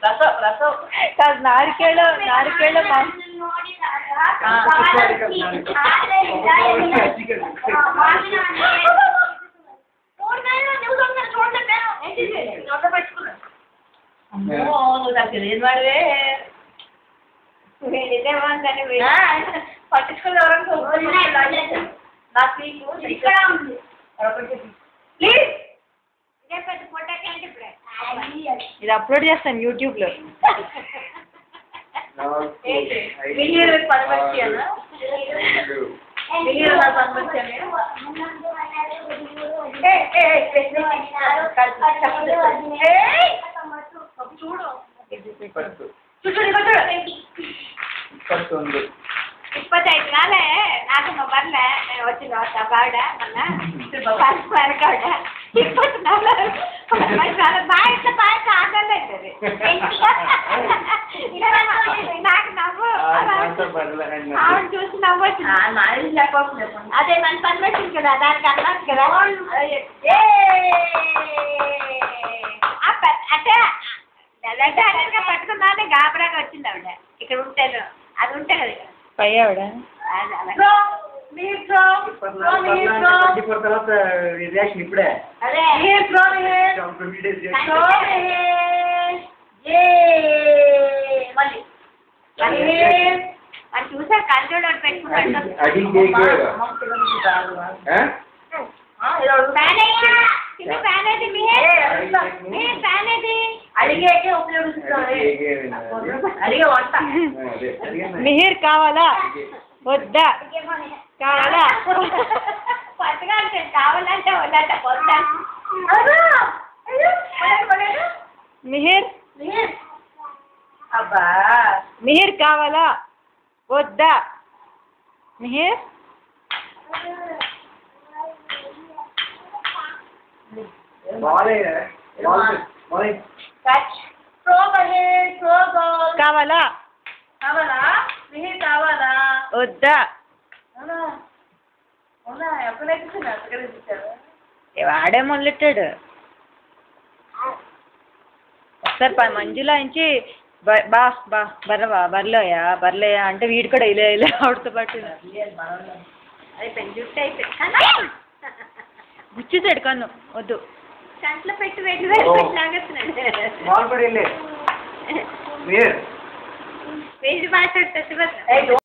కాదు నారికేళ పట్టించుకుని ఇది అప్లోడ్ చేస్తాను యూట్యూబ్ లో. ఇప్పటి రాలే నాకు బర్లే వచ్చిన బావిడ మళ్ళీ ఇప్పటి బాగా ఆగలేదు నాకు నవ్వు ఆవిడ చూసి నవ్వచ్చు. అదే మన పని వచ్చింది కదా దానికి అన్నట్టు కదా అంటే పట్టుకున్నానే గాబరాగా వచ్చింది ఆవిడ. ఇక్కడ ఉంటాను అది ఉంటే కదా పై ఆవిడ ఇప్పుడే అని చూసా కళ్ళజోడు పెట్టుకున్నాడు. మిహిర్ కావాలా వద్దా? కావాలా కొత్తగా కావాలంటే వద్దంట వద్దా. మిహిర్ అబ్బా మిహిర్ కావాలా వద్దా? మిహిర్ కావాలా మిహిర్ కావాలా వద్దా? వాడే మొదలెట్టాడు. ఒకసారి మంజులా నుంచి బర్లేయా అంటే వీడు కూడా ఇలా ఆవిడతో పాటు అది పెంచుట్టు అయితే గుచ్చేసాడు కన్ను. వద్దు కంట్లో పెట్టి వెళ్ళి లాగేస్తున్నాడు. వేడి మాట్లాడుతుంది.